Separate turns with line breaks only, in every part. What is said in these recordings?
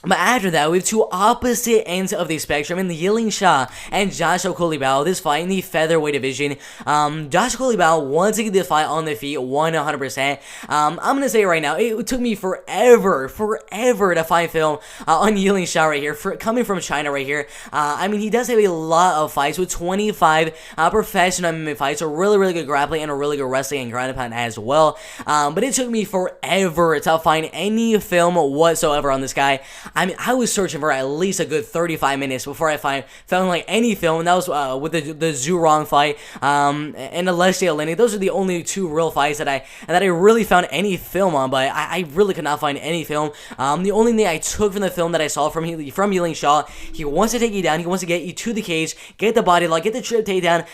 But after that, we have two opposite ends of the spectrum in the Yilan and Joshua Culibao. This fight in the featherweight division. Joshua Culibao wants to get this fight on the feet 100%. I'm gonna say right now, it took me forever to find film on Yilan right here, coming from China right here. I mean, he does have a lot of fights with 25 professional MMA fights, a really good grappling and a really good wrestling and ground and pound as well. But it took me forever to find any film whatsoever on this guy. I mean, I was searching for at least a good 35 minutes before I found like any film, and that was with the Zhu Rong fight and the Alexei Oleinik. Those are the only two real fights that I really found any film on, but I really could not find any film. The only thing I took from the film that I saw from Yilan, he wants to take you down, he wants to get you to the cage, get the body lock, get the trip takedown,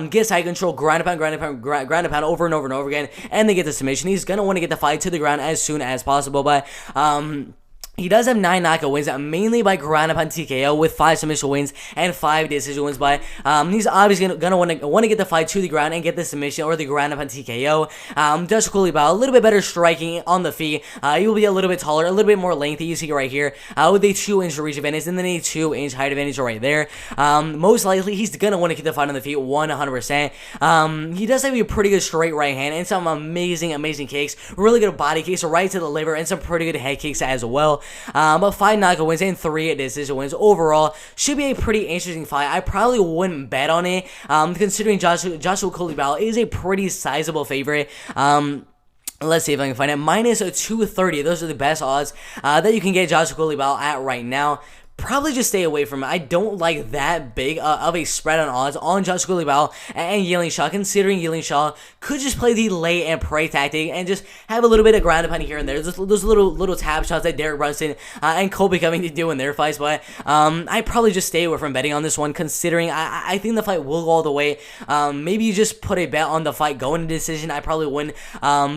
get side control, ground and pound over and over again, and then get the submission. He's gonna want to get the fight to the ground as soon as possible, but he does have 9 knockout wins, mainly by ground and pound TKO, with 5 submission wins and 5 decision wins. But he's obviously gonna want to get the fight to the ground and get the submission or the ground and pound TKO. Joshua Culibao, a little bit better striking on the feet. He will be a little bit taller, a little bit more lengthy. You see right here with a 2-inch reach advantage and then a 2-inch height advantage right there. Most likely, he's gonna want to keep the fight on the feet 100%. He does have a pretty good straight right hand and some amazing kicks, really good body kicks right to the liver, and some pretty good head kicks as well. But 5 knockout wins and 3 decision wins overall should be a pretty interesting fight. I probably wouldn't bet on it, considering Joshua Culibao is a pretty sizable favorite. Let's see if I can find it. Minus 230. Those are the best odds that you can get Joshua Culibao at right now. Probably just stay away from it. I don't like that big of a spread on odds on Joshua Culibao and Yilan, considering Yilan could just play the lay and pray tactic and just have a little bit of ground and pound here and there. Those little tap shots that Derek Brunson and Colby coming to do in their fights. But I probably just stay away from betting on this one, considering I think the fight will go all the way. Maybe you just put a bet on the fight going to decision. I probably wouldn't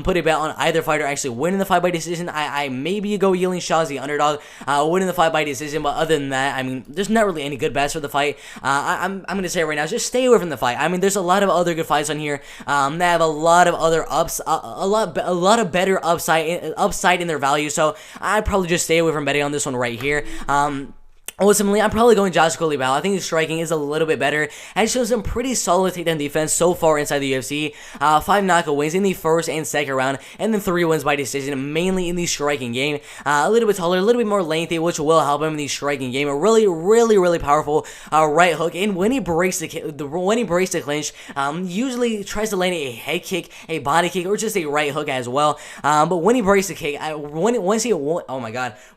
put a bet on either fighter actually winning the fight by decision. I maybe go Yilan as the underdog winning the fight by decision, but other than that, I mean, there's not really any good bets for the fight. I'm gonna say right now, just stay away from the fight. I mean, there's a lot of other good fights on here that have a lot of other a lot of better upside in their value. So I'd probably just stay away from betting on this one right here. Ultimately, I'm probably going Joshua Culibao. I think his striking is a little bit better and shows some pretty solid takedown defense so far inside the UFC. 5 knockout wins in the first and second round, and then 3 wins by decision, mainly in the striking game. A little bit taller, a little bit more lengthy, which will help him in the striking game. A really powerful right hook, and when he breaks the clinch, usually tries to land a head kick, a body kick, or just a right hook as well. But when he breaks the kick,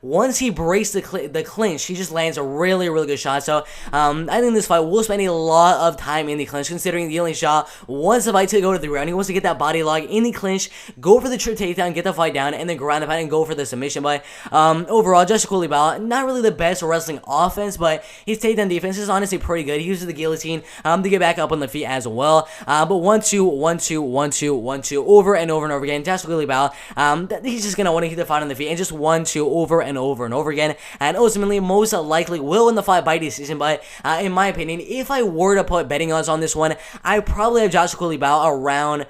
once he breaks the clinch, he just lands a really good shot. So I think this fight will spend a lot of time in the clinch, considering Yilan wants the fight to go to the ground. He wants to get that body lock in the clinch, go for the trip takedown, get the fight down, and then ground and pound and go for the submission. But overall, Joshua Culibao, not really the best wrestling offense, but his takedown defense is honestly pretty good. He uses the guillotine to get back up on the feet as well. But 1-2, 1-2, 1-2, 1-2 over and over again. Joshua Culibao, he's just gonna want to keep the fight on the feet and just 1-2 over and over again. And ultimately, most likely will win the fight by decision. But in my opinion, if I were to put betting odds on this one, I probably have Joshua Culibao around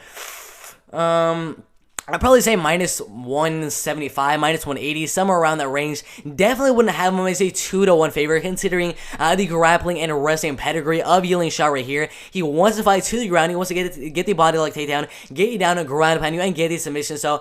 I'd probably say minus 175, minus 180, somewhere around that range. Definitely wouldn't have him as a 2-1 favorite, considering the grappling and wrestling pedigree of Yilan right here. He wants to fight to the ground. He wants to get the body lock takedown, get you down, and ground pound you, and get the submission. So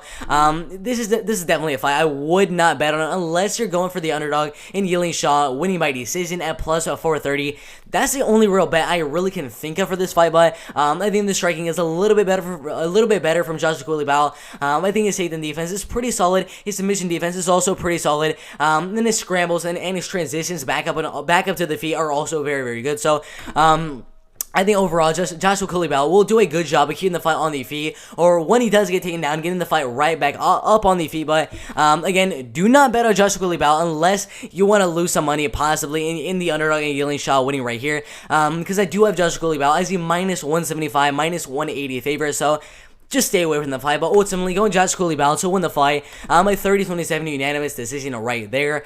this is definitely a fight I would not bet on unless you're going for the underdog in Yilan winning by decision at plus 430. That's the only real bet I really can think of for this fight. But I think the striking is a little bit better from Joshua Culibao. I think his takedown defense is pretty solid. His submission defense is also pretty solid. And his scrambles and his transitions back up to the feet are also very good. So I think overall, Joshua Culibao will do a good job of keeping the fight on the feet, or when he does get taken down, getting the fight right back up on the feet. But again, do not bet on Joshua Culibao unless you want to lose some money, possibly in the underdog and Yilan winning right here. Because I do have Joshua Culibao as a minus 175, minus 180 favorite. So just stay away from the fight, but ultimately going Joshua Culibao to win the fight. A 30-27 unanimous decision right there.